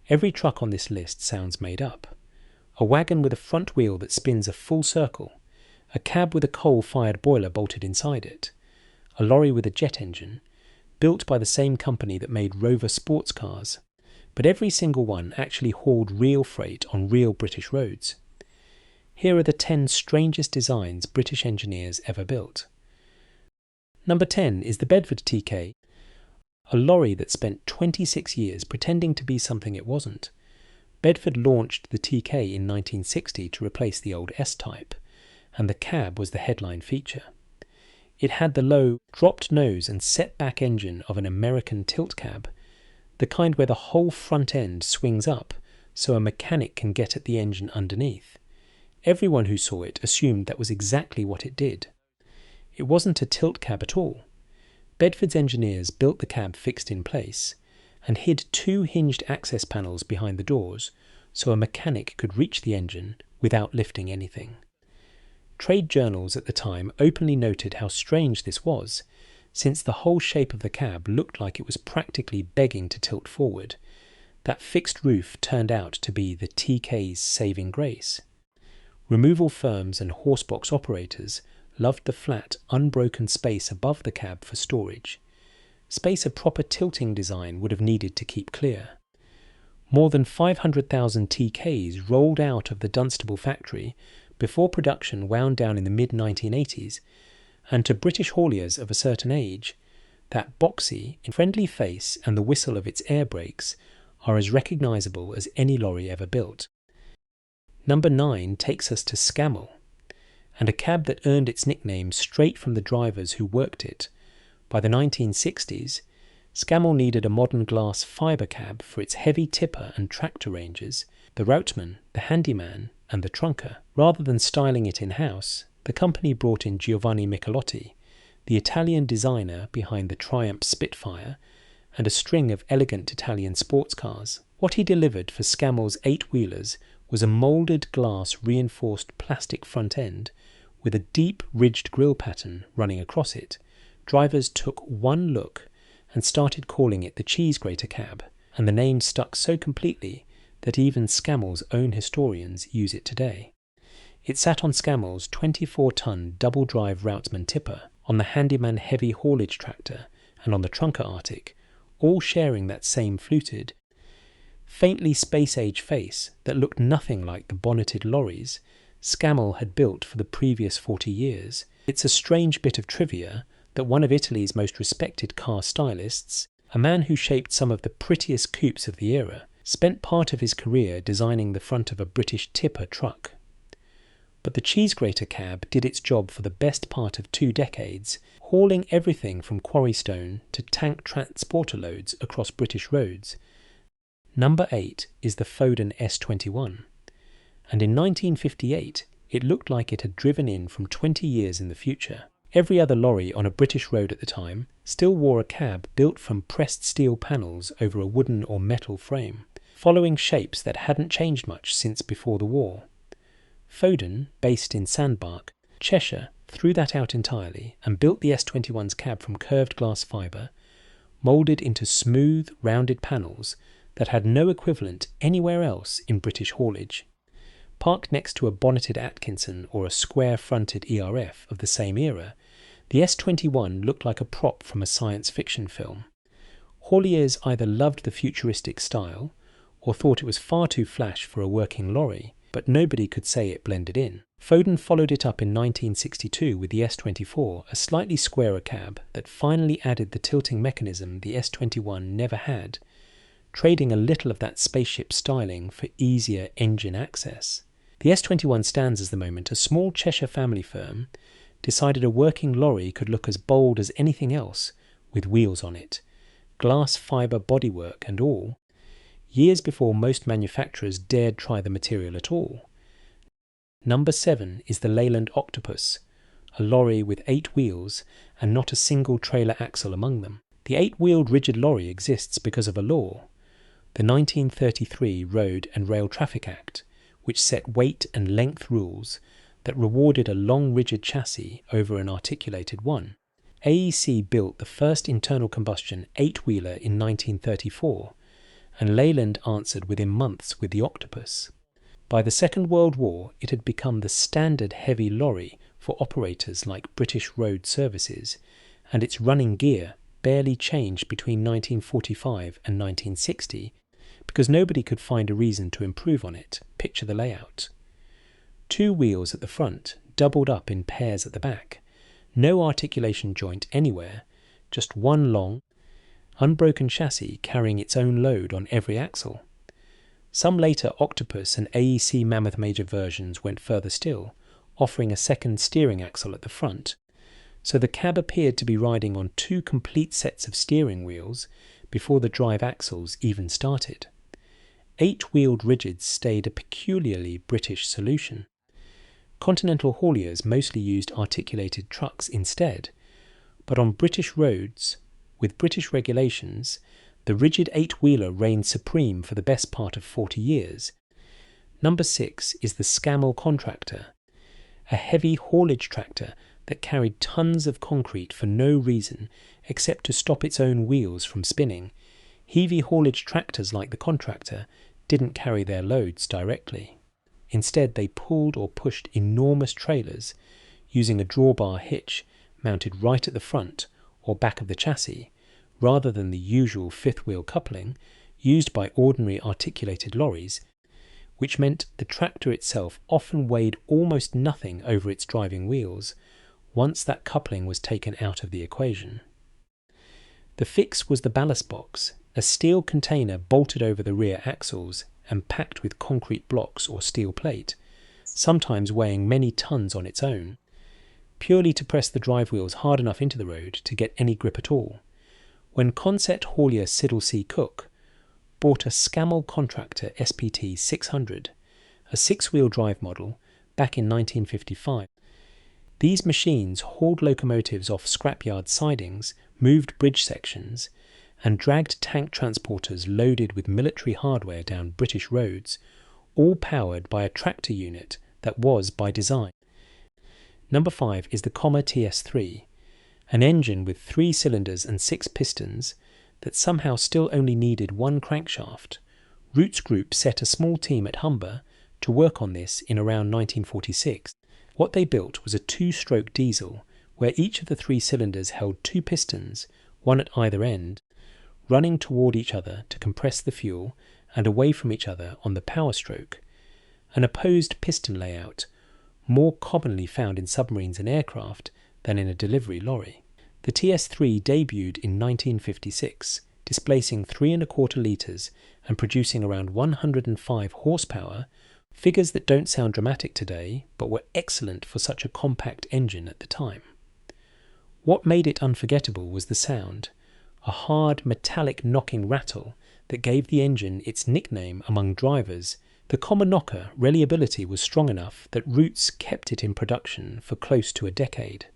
Every truck on this list sounds made up. A wagon with a front wheel that spins a full circle, a cab with a coal-fired boiler bolted inside it, a lorry with a jet engine, built by the same company that made Rover sports cars, but every single one actually hauled real freight on real British roads. Here are the 10 strangest designs British engineers ever built. Number 10 is the Bedford TK, a lorry that spent 26 years pretending to be something it wasn't. Bedford launched the TK in 1960 to replace the old S-Type, and the cab was the headline feature. It had the low, dropped nose and set-back engine of an American tilt cab, the kind where the whole front end swings up so a mechanic can get at the engine underneath. Everyone who saw it assumed that was exactly what it did. It wasn't a tilt cab at all. Bedford's engineers built the cab fixed in place and hid 2 hinged access panels behind the doors so a mechanic could reach the engine without lifting anything. Trade journals at the time openly noted how strange this was, since the whole shape of the cab looked like it was practically begging to tilt forward. That fixed roof turned out to be the TK's saving grace. Removal firms and horsebox operators loved the flat, unbroken space above the cab for storage. Space a proper tilting design would have needed to keep clear. More than 500,000 TKs rolled out of the Dunstable factory before production wound down in the mid-1980s, and to British hauliers of a certain age, that boxy, friendly face and the whistle of its air brakes are as recognisable as any lorry ever built. Number 9 takes us to Scammell, and a cab that earned its nickname straight from the drivers who worked it. By the 1960s, Scammell needed a modern glass fibre cab for its heavy tipper and tractor ranges, the routeman, the handyman and the trunker. Rather than styling it in-house, the company brought in Giovanni Michelotti, the Italian designer behind the Triumph Spitfire and a string of elegant Italian sports cars. What he delivered for Scammell's 8-wheelers was a moulded glass reinforced plastic front end with a deep ridged grille pattern running across it. Drivers took one look and started calling it the cheese grater cab, and the name stuck so completely that even Scammell's own historians use it today. It sat on Scammell's 24-ton double-drive routeman tipper, on the handyman heavy haulage tractor, and on the trunker Arctic, all sharing that same fluted, faintly space-age face that looked nothing like the bonneted lorries Scammell had built for the previous 40 years. It's a strange bit of trivia that one of Italy's most respected car stylists, a man who shaped some of the prettiest coupes of the era, spent part of his career designing the front of a British tipper truck. But the cheese grater cab did its job for the best part of 2 decades, hauling everything from quarry stone to tank transporter loads across British roads. Number 8 is the Foden S21, and in 1958 it looked like it had driven in from 20 years in the future. Every other lorry on a British road at the time still wore a cab built from pressed steel panels over a wooden or metal frame, following shapes that hadn't changed much since before the war. Foden, based in Sandbach, Cheshire, threw that out entirely and built the S21's cab from curved glass fibre, moulded into smooth, rounded panels that had no equivalent anywhere else in British haulage. Parked next to a bonneted Atkinson or a square-fronted ERF of the same era, the S21 looked like a prop from a science fiction film. Hauliers either loved the futuristic style or thought it was far too flash for a working lorry, but nobody could say it blended in. Foden followed it up in 1962 with the S24, a slightly squarer cab that finally added the tilting mechanism the S21 never had, trading a little of that spaceship styling for easier engine access. The S21 stands as the moment a small Cheshire family firm decided a working lorry could look as bold as anything else with wheels on it, glass fibre bodywork and all, years before most manufacturers dared try the material at all. Number 7 is the Leyland Octopus, a lorry with 8 wheels and not a single trailer axle among them. The 8-wheeled rigid lorry exists because of a law, the 1933 Road and Rail Traffic Act, which set weight and length rules that rewarded a long rigid chassis over an articulated one. AEC built the first internal combustion 8-wheeler in 1934, and Leyland answered within months with the Octopus. By the Second World War, it had become the standard heavy lorry for operators like British Road Services, and its running gear barely changed between 1945 and 1960 because nobody could find a reason to improve on it. Picture the layout. 2 wheels at the front, doubled up in pairs at the back. No articulation joint anywhere, just one long, unbroken chassis carrying its own load on every axle. Some later Octopus and AEC Mammoth Major versions went further still, offering a second steering axle at the front, so the cab appeared to be riding on 2 complete sets of steering wheels before the drive axles even started. 8-wheeled rigids stayed a peculiarly British solution. Continental hauliers mostly used articulated trucks instead, but on British roads, with British regulations, the rigid 8-wheeler reigned supreme for the best part of 40 years. Number 6 is the Scammell Contractor, a heavy haulage tractor that carried tons of concrete for no reason except to stop its own wheels from spinning. Heavy haulage tractors like the Contractor didn't carry their loads directly. Instead, they pulled or pushed enormous trailers using a drawbar hitch mounted right at the front or back of the chassis, rather than the usual 5th-wheel coupling used by ordinary articulated lorries, which meant the tractor itself often weighed almost nothing over its driving wheels once that coupling was taken out of the equation. The fix was the ballast box, a steel container bolted over the rear axles and packed with concrete blocks or steel plate, sometimes weighing many tons on its own, purely to press the drive wheels hard enough into the road to get any grip at all. When Consett haulier Siddle C. Cook bought a Scammell Contractor SPT 600, a 6-wheel drive model, back in 1955, these machines hauled locomotives off scrapyard sidings, moved bridge sections, and dragged tank transporters loaded with military hardware down British roads, all powered by a tractor unit that was by design. Number 5 is the Commer TS3, an engine with 3 cylinders and 6 pistons that somehow still only needed 1 crankshaft. Roots Group set a small team at Humber to work on this in around 1946. What they built was a 2-stroke diesel where each of the 3 cylinders held 2 pistons, one at either end, running toward each other to compress the fuel and away from each other on the power stroke, an opposed piston layout more commonly found in submarines and aircraft than in a delivery lorry. The TS3 debuted in 1956, displacing 3¼ litres and producing around 105 horsepower, figures that don't sound dramatic today, but were excellent for such a compact engine at the time. What made it unforgettable was the sound, a hard metallic knocking rattle that gave the engine its nickname among drivers. The Commer Knocker reliability was strong enough that Roots kept it in production for close to a decade.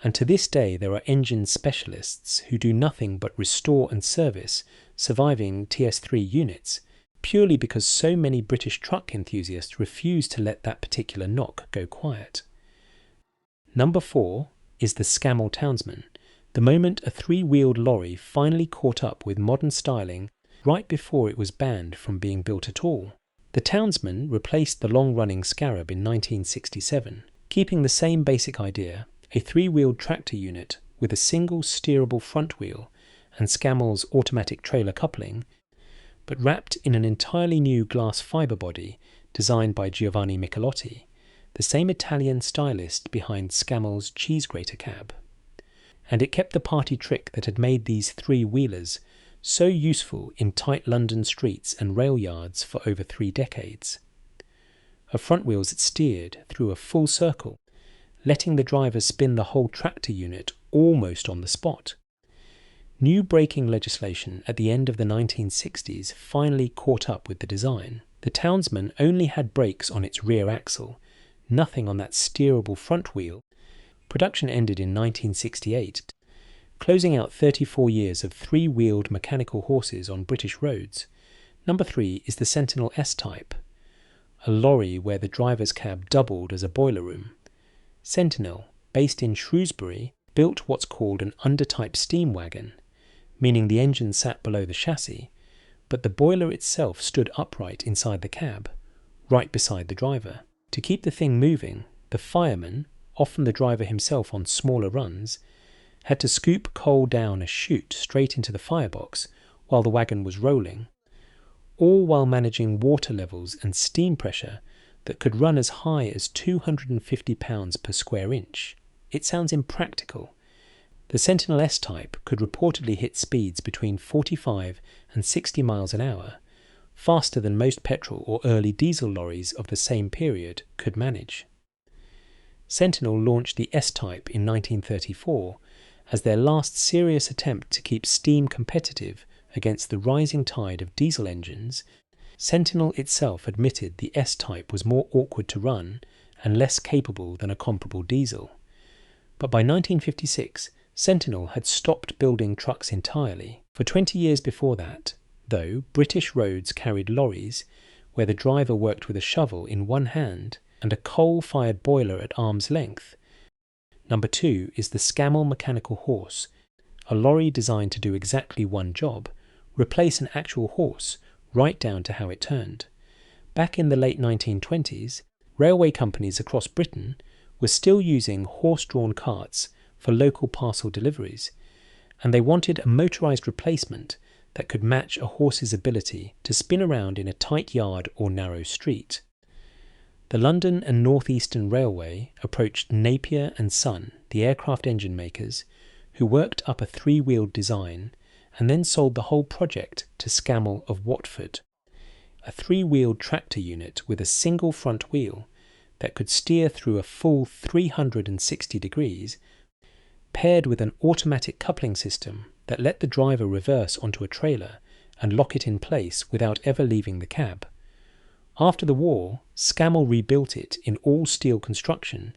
And to this day there are engine specialists who do nothing but restore and service surviving TS3 units, purely because so many British truck enthusiasts refuse to let that particular knock go quiet. Number 4 is the Scammell Townsman, the moment a 3-wheeled lorry finally caught up with modern styling right before it was banned from being built at all. The Townsman replaced the long-running Scarab in 1967, keeping the same basic idea, a 3-wheeled tractor unit with a single steerable front wheel and Scammell's automatic trailer coupling, but wrapped in an entirely new glass fibre body designed by Giovanni Michelotti, the same Italian stylist behind Scammell's cheese grater cab. And it kept the party trick that had made these 3-wheelers so useful in tight London streets and rail yards for over 3 decades. A front wheels that steered through a full circle, letting the driver spin the whole tractor unit almost on the spot. New braking legislation at the end of the 1960s finally caught up with the design. The Townsman only had brakes on its rear axle, nothing on that steerable front wheel. Production ended in 1968, closing out 34 years of 3-wheeled mechanical horses on British roads. Number 3 is the Sentinel S-Type, a lorry where the driver's cab doubled as a boiler room. Sentinel, based in Shrewsbury, built what's called an undertype steam wagon, meaning the engine sat below the chassis, but the boiler itself stood upright inside the cab, right beside the driver. To keep the thing moving, the fireman, often the driver himself on smaller runs, had to scoop coal down a chute straight into the firebox while the wagon was rolling, all while managing water levels and steam pressure that could run as high as 250 pounds per square inch. It sounds impractical. The Sentinel S-Type could reportedly hit speeds between 45 and 60 miles an hour, faster than most petrol or early diesel lorries of the same period could manage. Sentinel launched the S-Type in 1934 as their last serious attempt to keep steam competitive against the rising tide of diesel engines. Sentinel itself admitted the S-Type was more awkward to run and less capable than a comparable diesel. But by 1956, Sentinel had stopped building trucks entirely. For 20 years before that, though, British roads carried lorries where the driver worked with a shovel in one hand and a coal-fired boiler at arm's length. Number 2 is the Scammell Mechanical Horse, a lorry designed to do exactly one job, replace an actual horse right down to how it turned. Back in the late 1920s, railway companies across Britain were still using horse-drawn carts for local parcel deliveries, and they wanted a motorised replacement that could match a horse's ability to spin around in a tight yard or narrow street. The London and North Eastern Railway approached Napier and Son, the aircraft engine makers, who worked up a three-wheeled design and then sold the whole project to Scammell of Watford, a three-wheeled tractor unit with a single front wheel that could steer through a full 360 degrees, paired with an automatic coupling system that let the driver reverse onto a trailer and lock it in place without ever leaving the cab. After the war, Scammell rebuilt it in all-steel construction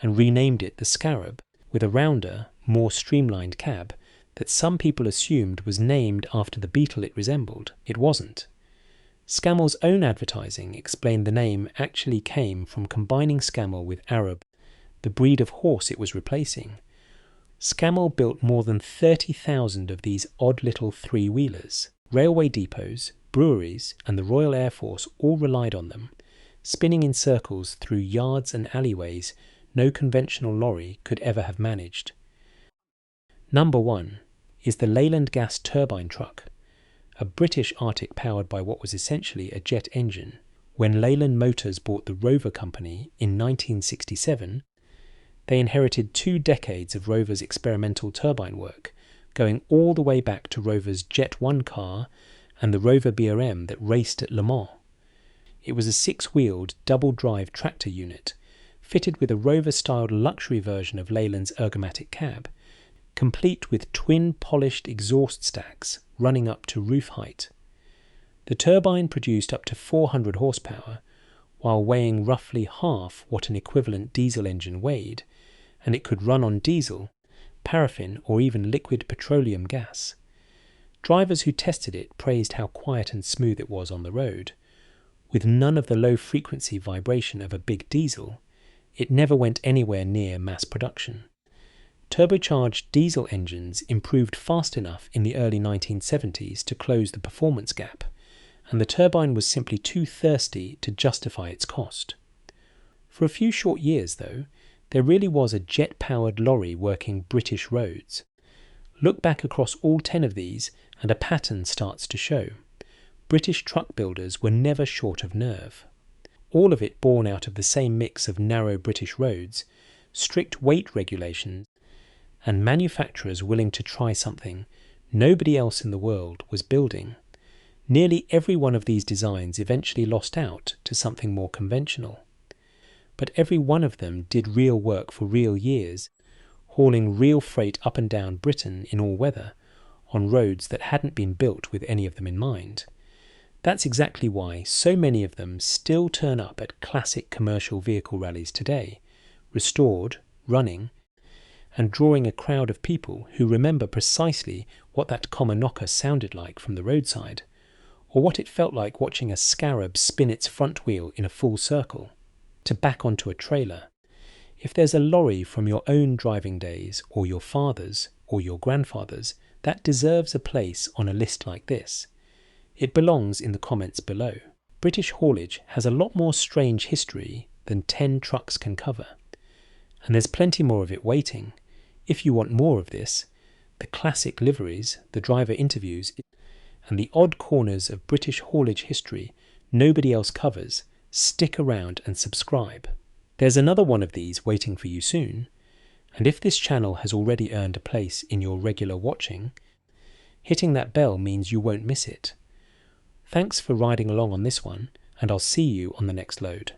and renamed it the Scarab, with a rounder, more streamlined cab that some people assumed was named after the beetle it resembled. It wasn't. Scammell's own advertising explained the name actually came from combining Scammell with Arab, the breed of horse it was replacing. Scammell built more than 30,000 of these odd little three-wheelers. Railway depots, breweries, and the Royal Air Force all relied on them, spinning in circles through yards and alleyways no conventional lorry could ever have managed. Number 1 is the Leyland Gas Turbine truck, a British Arctic powered by what was essentially a jet engine. When Leyland Motors bought the Rover Company in 1967, they inherited 2 decades of Rover's experimental turbine work, going all the way back to Rover's Jet 1 car and the Rover BRM that raced at Le Mans. It was a 6-wheeled, double-drive tractor unit, fitted with a Rover-styled luxury version of Leyland's ergomatic cab, complete with twin polished exhaust stacks running up to roof height. The turbine produced up to 400 horsepower, while weighing roughly half what an equivalent diesel engine weighed, and it could run on diesel, paraffin, or even liquid petroleum gas. Drivers who tested it praised how quiet and smooth it was on the road. With none of the low-frequency vibration of a big diesel, it never went anywhere near mass production. Turbocharged diesel engines improved fast enough in the early 1970s to close the performance gap, and the turbine was simply too thirsty to justify its cost. For a few short years, though, there really was a jet-powered lorry working British roads. Look back across all 10 of these and a pattern starts to show. British truck builders were never short of nerve. All of it born out of the same mix of narrow British roads, strict weight regulations, and manufacturers willing to try something nobody else in the world was building. Nearly every one of these designs eventually lost out to something more conventional. But every one of them did real work for real years, hauling real freight up and down Britain in all weather, on roads that hadn't been built with any of them in mind. That's exactly why so many of them still turn up at classic commercial vehicle rallies today, restored, running, and drawing a crowd of people who remember precisely what that Commer Knocker sounded like from the roadside, or what it felt like watching a Scarab spin its front wheel in a full circle, to back onto a trailer. If there's a lorry from your own driving days, or your father's, or your grandfather's, that deserves a place on a list like this. it belongs in the comments below. British haulage has a lot more strange history than 10 trucks can cover, and there's plenty more of it waiting. If you want more of this, the classic liveries, the driver interviews, and the odd corners of British haulage history nobody else covers, stick around and subscribe. There's another one of these waiting for you soon, and if this channel has already earned a place in your regular watching, hitting that bell means you won't miss it. Thanks for riding along on this one, and I'll see you on the next load.